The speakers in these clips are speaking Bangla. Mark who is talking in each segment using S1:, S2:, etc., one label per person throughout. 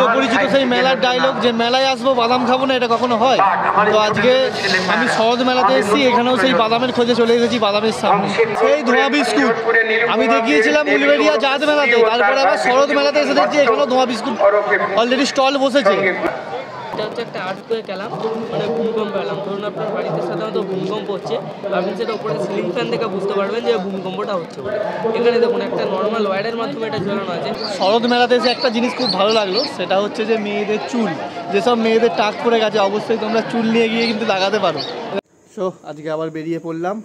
S1: চিরপরিচিত সেই মেলার ডায়লগ যে মেলায় আসবো বাদাম খাবো না, এটা কখনো হয়? তো আজকে আমি শরৎ মেলাতে এসেছি, এখানেও সেই বাদামের খোঁজে চলে এসেছি বাদামের সামনে। সেই ধোঁয়া বিস্কুট আমি দেখিয়েছিলাম উলবেড়িয়া জাত মেলাতে, তারপরে আবার শরৎ মেলাতে এসে দেখছি এখানেও ধোঁয়া বিস্কুট অলরেডি স্টল বসেছে।
S2: এটা হচ্ছে একটা আর্থকুয়েক এলাম, মানে ভূমিকম্প এলাম। ধরুন আপনার বাড়িতে সাধারণত ভূমিকম্প হচ্ছে, আপনি সেটা উপরে সিলিং ফ্যান থেকে বুঝতে পারবেন যে ভূমিকম্পটা হচ্ছে বলে। এখানে দেখুন একটা নর্মাল ওয়্যারের মাধ্যমে এটা ঝোলানো আছে।
S1: শরৎ মেলাতে এসে একটা জিনিস খুব ভালো লাগলো, সেটা হচ্ছে যে মেয়েদের চুল, যেসব মেয়েদের টাক পড়ে গেছে অবশ্যই তোমরা চুল নিয়ে গিয়ে কিন্তু লাগাতে পারো। সো আজকে আবার বেরিয়ে পড়লাম।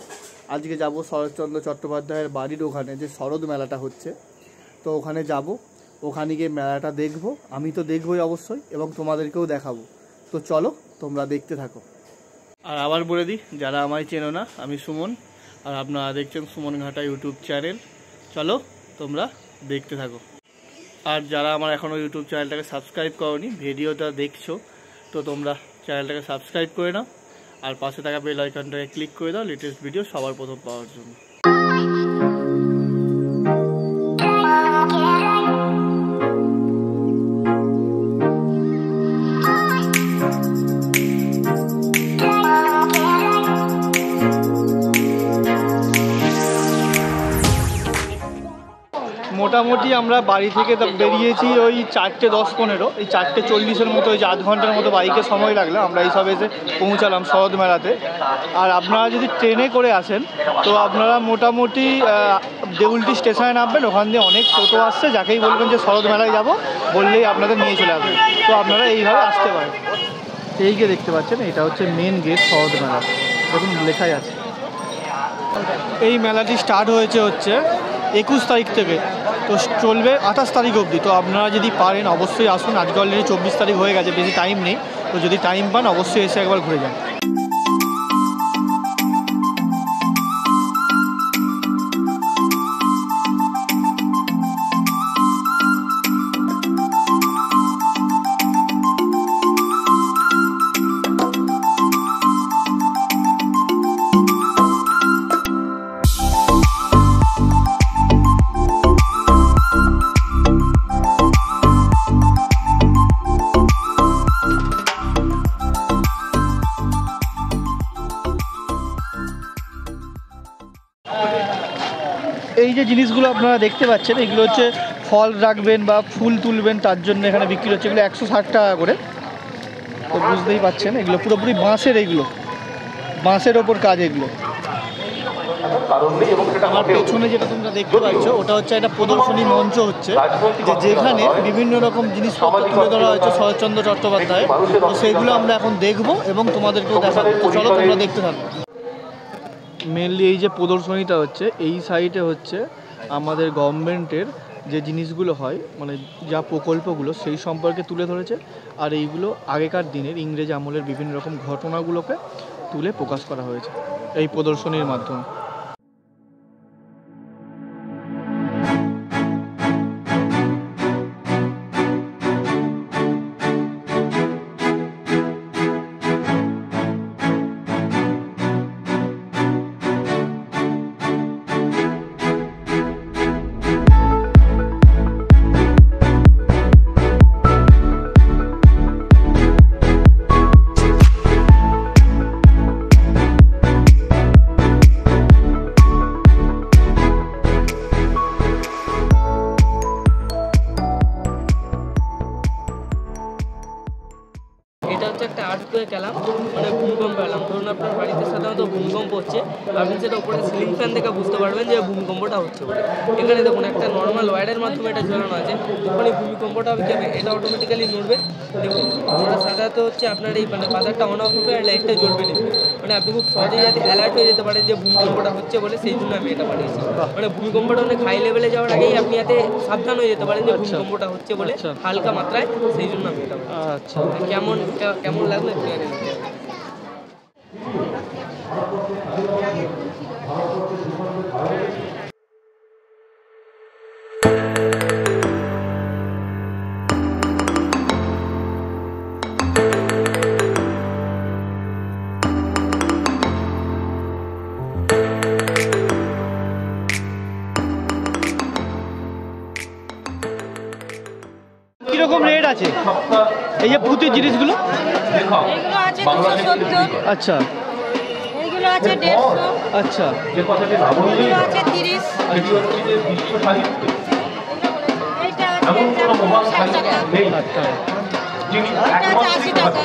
S1: আজকে যাব শরৎচন্দ্র চট্টোপাধ্যায়ের বাড়ির ওখানে যে শরৎ মেলাটা হচ্ছে, তো ওখানে যাব, ওখানে গিয়ে মেলাটা দেখবো। আমি তো দেখবোই অবশ্যই, এবং তোমাদেরকেও দেখাবো। তো চলো তোমরা দেখতে থাকো। আর আবার বলে দিই, যারা আমায় চেনো না, আমি সুমন, আর আপনারা দেখছেন সুমন ঘাটা ইউটিউব চ্যানেল। চলো তোমরা দেখতে থাকো। আর যারা আমার এখনও ইউটিউব চ্যানেলটাকে সাবস্ক্রাইব করোনি, ভিডিওটা দেখছো, তো তোমরা চ্যানেলটাকে সাবস্ক্রাইব করে নাও, আর পাশে থাকা বেল আইকনটাকে ক্লিক করে দাও লেটেস্ট ভিডিও সবার প্রথম পাওয়ার জন্য। মোটামুটি আমরা বাড়ি থেকে বেরিয়েছি ওই 4:10-15, এই 4:40-এর মতো, ওই 8 ঘন্টার মতো বাইকে সময় লাগলো। আমরা এইসব এসে পৌঁছালাম শরৎ মেলাতে। আর আপনারা যদি ট্রেনে করে আসেন তো আপনারা মোটামুটি দেউলটি স্টেশনে নামবেন, ওখান দিয়ে অনেক টোটো আসছে, যাকেই বলবেন যে শরৎ মেলায় যাব বললেই আপনাদের নিয়ে চলে আসবে। তো আপনারা এইভাবে আসতে পারেন। এই যে দেখতে পাচ্ছেন, এটা হচ্ছে মেন গেট শরৎ মেলা, দেখুন লেখাই আছে। এই মেলাটি স্টার্ট হয়েছে হচ্ছে 21 তারিখ থেকে, তো চলবে 28 তারিখ অবধি। তো আপনারা যদি পারেন অবশ্যই আসুন। আজকে অলরেডি 24 তারিখ হয়ে গেছে, বেশি টাইম নেই। তো যদি টাইম পান অবশ্যই এসে একবার ঘুরে যান। এই যে জিনিসগুলো আপনারা দেখতে পাচ্ছেন, এগুলো হচ্ছে ফল রাখবেন বা ফুল তুলবেন, তার জন্য এখানে বিক্রি হচ্ছে। এগুলো 160 টাকা করে। তো বুঝতেই পাচ্ছেন এগুলো পুরোপুরি বাঁশের, এইগুলো বাঁশের ওপর কাজ। এগুলো আমার পেছনে যেটা তোমরা দেখতে পাচ্ছ, ওটা হচ্ছে একটা প্রদর্শনী মঞ্চ হচ্ছে, যেখানে বিভিন্ন রকম জিনিসপত্র তুলে ধরা হয়েছে শরৎচন্দ্র চট্টোপাধ্যায়। তো সেইগুলো আমরা এখন দেখবো এবং তোমাদেরকেও দেখাবো। তো চলো তোমরা দেখতে থাকো। মেনলি এই যে প্রদর্শনীটা হচ্ছে, এই সাইডে হচ্ছে আমাদের গভর্নমেন্টের যে জিনিসগুলো হয়, মানে যা প্রকল্পগুলো, সেই সম্পর্কে তুলে ধরেছে। আর এইগুলো আগেকার দিনের ইংরেজ আমলের বিভিন্ন রকম ঘটনাগুলোকে তুলে প্রকাশ করা হয়েছে এই প্রদর্শনীর মাধ্যমে।
S2: একটা আর্থকুয়েক এলাম, মানে ভূমিকম্প এলাম। ধরুন আপনার বাড়িতে সাধারণত ভূমিকম্প হচ্ছে, আপনি সেটা উপরে সিলিং ফ্যান থেকে বুঝতে পারবেন যে ভূমিকম্পটা হচ্ছে বলে। এখানে দেখুন একটা নর্মাল ওয়্যারের মাধ্যমে এটা ঝোলানো আছে। যখন এই ভূমিকম্পটা হবে এটা অটোমেটিক্যালি নড়বে। দেখুন এটা সাধারণত হচ্ছে আপনার এই মানে বাজারটা অন অফ হবে আর লাইটটা জ্বলবে না। মানে আপনি খুব সহজেই যাতে অ্যালার্ট হয়ে যেতে পারেন যে ভূমিকম্পটা হচ্ছে বলে, সেই জন্য আমি এটা বানিয়েছি। মানে ভূমিকম্পটা অনেক হাই লেভেলে যাওয়ার আগেই আপনি যাতে সাবধান হয়ে যেতে পারেন যে ভূমিকম্পটা হচ্ছে বলে, হালকা মাত্রায়, সেই জন্য আমি এটা বানিয়েছি।
S1: আচ্ছা,
S2: কেমন লাগলো?
S1: কিরকম রেট আছে? আছে এই যে পুঁতির জিনিসগুলো?
S3: এগুলো আছে 270,
S1: আচ্ছা
S3: এগুলো আছে 150,
S1: আচ্ছা
S3: এগুলো আছে 30, এইটা আছে 60 টাকা,
S1: আচ্ছা
S3: এটা আছে 80 টাকা, এটা 80 টাকা,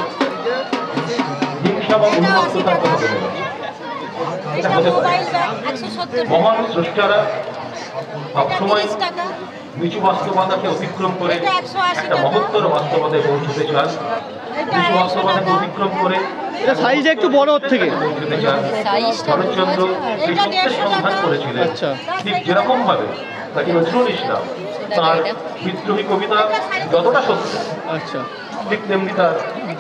S3: এটা মোবাইল ব্যাগ 170 টাকা, এটা 30 টাকা,
S4: নিচু বাস্তবতাকে অতিক্রম করে
S3: এটা 180
S4: একটা
S3: টাকা,
S4: মহত্তর বাস্তবতায় পৌঁছতে চান,
S3: এটা
S4: নিচু
S3: 250
S4: বাস্তবতাকে
S3: টাকা,
S4: অতিক্রম করে
S1: এটা সাইজ একটু বড় ওর থেকে।
S4: পৌঁছতে চান। শরৎচন্দ্র সেই
S3: এটা
S4: সত্যের
S3: 150
S4: সন্ধান
S3: টাকা।
S4: করেছিলেন,
S1: আচ্ছা।
S4: ঠিক যেরকম ভাবে তাকে নজরুল ইসলাম তার বিদ্রোহী কবিতা যতটা সত্য,
S1: আচ্ছা
S4: ঠিক তেমনি তার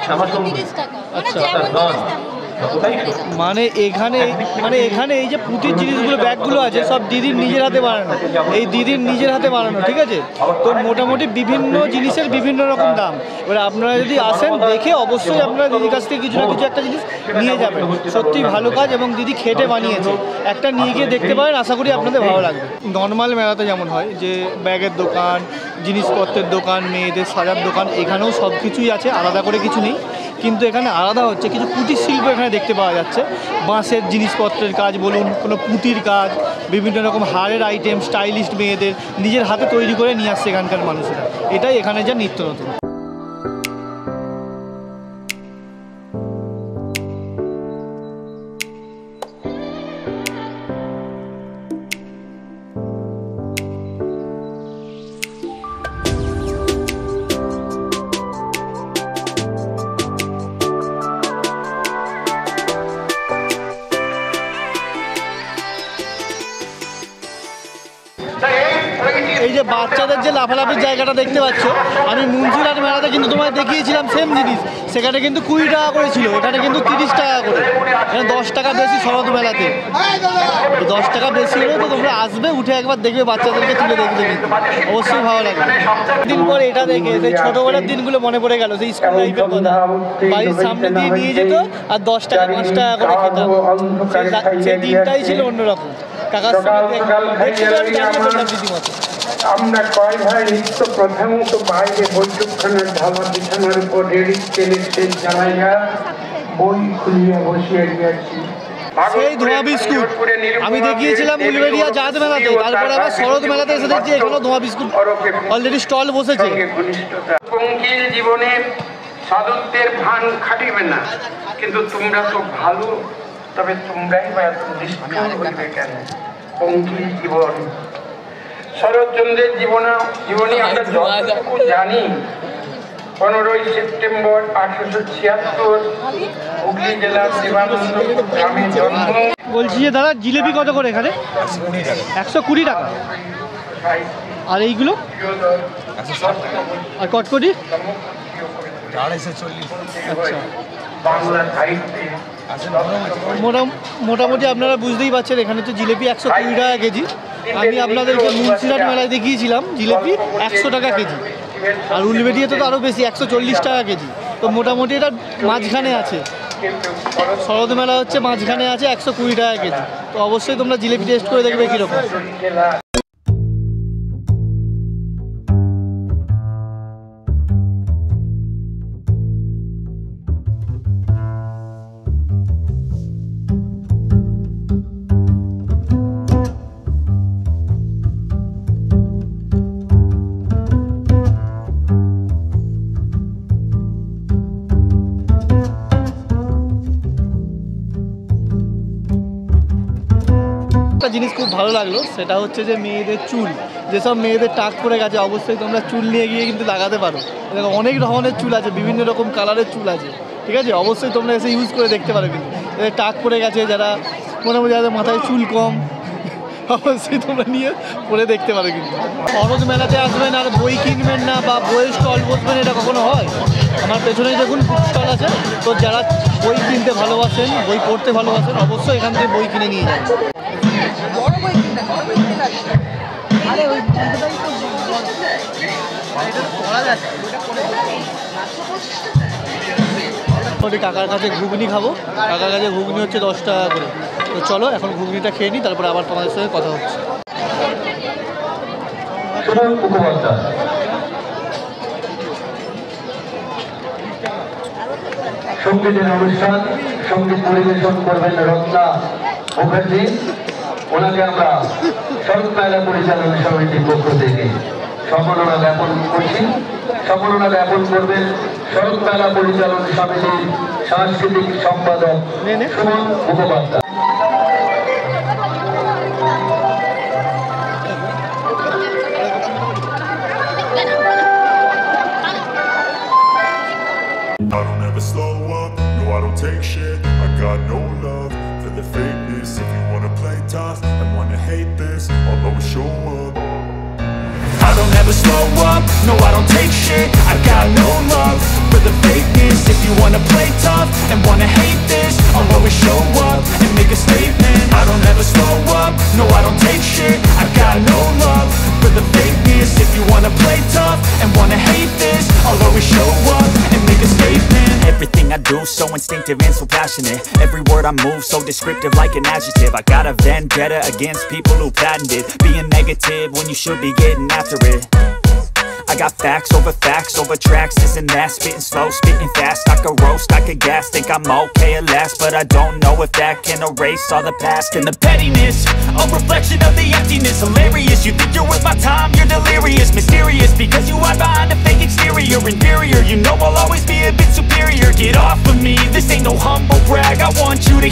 S4: শ্যামাসুন্দর
S3: 30 টাকা,
S1: আচ্ছা,
S3: মানে
S4: তার
S3: যেমন
S4: গান
S3: জিনিস তেমন।
S4: ততটাই সত্য।
S1: মানে এখানে এই যে পুঁতির জিনিসগুলো ব্যাগগুলো আছে সব দিদির নিজের হাতে বানানো, এই দিদির নিজের হাতে বানানো, ঠিক আছে? তো মোটামুটি বিভিন্ন জিনিসের বিভিন্ন রকম দাম। এবার আপনারা যদি আসেন দেখে অবশ্যই আপনারা দিদির কাছ থেকে কিছু না কিছু একটা জিনিস নিয়ে যাবেন। সত্যি ভালো কাজ এবং দিদি খেটে বানিয়েছে, একটা নিয়ে গিয়ে দেখতে পারেন, আশা করি আপনাদের ভালো লাগবে। নর্মাল মেলাতে যেমন হয় যে ব্যাগের দোকান, জিনিসপত্রের দোকান, মেয়েদের সাজার দোকান, এখানেও সব কিছুই আছে, আলাদা করে কিছু নেই। কিন্তু এখানে আলাদা হচ্ছে কিছু কুটির শিল্প এখানে দেখতে পাওয়া যাচ্ছে। বাঁশের জিনিসপত্রের কাজ বলুন, কোনো পুঁতির কাজ, বিভিন্ন রকম হারের আইটেম, স্টাইলিস্ট মেয়েদের নিজের হাতে তৈরি করে নিয়ে আসছে এখানকার মানুষেরা। এটাই এখানে যা নিত্য নতুন। এই যে বাচ্চাদের যে লাফালাফির জায়গাটা দেখতে পাচ্ছ, আমি মুন্সিরহাট মেলাতে কিন্তু তোমায় দেখিয়েছিলাম সেম জিনিস, সেখানে কিন্তু 20 টাকা করে ছিল, এখানে কিন্তু 30 টাকা করে। এখানে 10 টাকা বেশি শরৎ মেলাতে, 10 টাকা বেশি হলে তো তোমরা আসবে, উঠে একবার দেখবে, বাচ্চাদেরকে তুলে দেখবে, কিন্তু অবশ্যই ভালো লাগবে। দিন পর এটা দেখে সেই ছোটোবেলার দিনগুলো মনে পড়ে গেল, সেই স্কুল লাইফের কথা। বাড়ির সামনে দিয়ে নিয়ে যেত আর 10 টাকা 5 টাকা করে খেতাম, সেই দিনটাই ছিল অন্যরকম। কাকার সঙ্গে দেখতে আমি দাঁড়িয়ে পড়লাম রীতিমতো।
S5: আমরা কয় ভাই নিত্য প্রথমত বাইরে বৈঠকখানার ঢালা বিছানার উপর রেড়ি তেলের সেই জ্বালাইয়া বই খুলিয়া বসিয়া গিয়াছি।
S1: সেই ধোঁয়া বিস্কুট আমি দেখিয়েছিলাম উলবেড়িয়া জাত মেলাতে, তারপরে আবার শরৎ মেলাতে এসে দেখছি এখানেও ধোঁয়া বিস্কুট অলরেডি স্টল বসেছে।
S5: পঙ্কিল জীবনে সাধুত্বের ভান খাটিবে না, কিন্তু তোমরা তো ভালো, তবে তোমরাই বা এত নিষ্ঠুর হইবে কেন? পঙ্কিল জীবন, শরৎচন্দ্রের জীবনী আমরা যতটুকু জানি, 15ই সেপ্টেম্বর 1876 হুগলি জেলার দেবানন্দপুর গ্রামে জন্ম।
S1: বলছি যে দাদা জিলেপি কত করে এখানে? 120 টাকা। আর এইগুলো আর কটকটি? আচ্ছা,
S5: বাংলা সাহিত্যে
S1: মোটামুটি আপনারা বুঝতেই পারছেন এখানে তো জিলেপি 120 টাকা কেজি। আমি আপনাদেরকে মুন্সিরহাট মেলায় দেখিয়েছিলাম জিলেপি 100 টাকা কেজি, আর উলবেড়িয়াতে তো আরও বেশি, 140 টাকা কেজি। তো মোটামুটি এটা মাঝখানে আছে, শরৎ মেলা হচ্ছে মাঝখানে আছে, 120 টাকা কেজি। তো অবশ্যই তোমরা জিলেপি টেস্ট করে দেখবে কীরকম। একটা জিনিস খুব ভালো লাগলো, সেটা হচ্ছে যে মেয়েদের চুল, যেসব মেয়েদের টাক পড়ে গেছে অবশ্যই তোমরা চুল নিয়ে গিয়ে কিন্তু লাগাতে পারো। দেখো অনেক ধরনের চুল আছে, বিভিন্ন রকম কালারের চুল আছে, ঠিক আছে? অবশ্যই তোমরা এসে ইউজ করে দেখতে পারো। কিন্তু এদের টাক পড়ে গেছে, যারা মোটামুটি যাদের মাথায় চুল কম, অবশ্যই তোমরা নিয়ে পরে দেখতে পারো। কিন্তু শরৎ মেলাতে আসবেন আর বই কিনবেন না বা বইয়ের স্টল বসবেন, এটা কখনো হয়? আমার পেছনেই দেখুন স্টল আছে। তো যারা বই কিনতে ভালোবাসেন, বই পড়তে ভালোবাসেন, অবশ্যই এখান থেকে বই কিনে নিয়ে যান। কাকার কাছে ঘুগনি খাবো, কাকার কাছে ঘুগনি হচ্ছে 10 টাকা করে। তো চলো এখন ঘুগনিটা খেয়ে নিই, তারপরে আবার তোমাদের সঙ্গে কথা হচ্ছে।
S6: সঙ্গীতের অনুষ্ঠান, সঙ্গীত পরিবেশন করবেন রত্না মুখার্জি। ওনাকে আমরা শরৎ মেলা পরিচালনা সমিতির পক্ষ থেকে সম্মাননা জ্ঞাপন করছি। সম্মাননা জ্ঞাপন করবেন শরৎ মেলা পরিচালনা সমিতির সাংস্কৃতিক সম্পাদক Suman Mukhopadhyay.
S7: I don't ever slow up, no I don't take shit. I got no love for the fakeness. If you wanna play tough and wanna hate this, I'll always show up. I don't ever slow up, no I don't take shit. I got no love for the fakeness. If you wanna play tough and wanna hate this, I'll always show up and make a statement. I don't ever slow up, no I don't take shit. I got no love for the fakeness. If you wanna play tough and wanna hate this, I'll always show up and make a statement.
S8: Everything I do so instinctive and so passionate. Every word I move so descriptive like an adjective. I got a vendetta against people who patented being negative when you should be getting after it. I got facts over tracks, this and that. Spitting slow, spitting fast. I could roast, I could gas. Think I'm okay at last, but I don't know if that can erase all the past. And the pettiness, a reflection of the emptiness. Hilarious, you think you're worth my time, you're delirious. Mysterious, because you hide behind a fake exterior. Inferior, you know I'll always be a bit superior. Get off of me, this ain't no humble brag. I want you to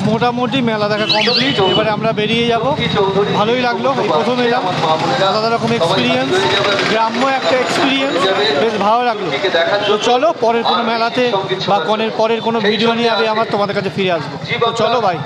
S1: মোটামুটি মেলা দেখা কমপ্লিট। এবারে আমরা বেরিয়ে যাব। ভালোই লাগলো, এই প্রথম এলাম, আলাদা রকম এক্সপিরিয়েন্স, গ্রাম্য একটা এক্সপিরিয়েন্স, বেশ ভালো লাগলো। তো চলো পরের কোনো মেলাতে বা পরের কোনো ভিডিও নিয়ে আমি তোমাদের কাছে ফিরে আসবো। তো চলো ভাই।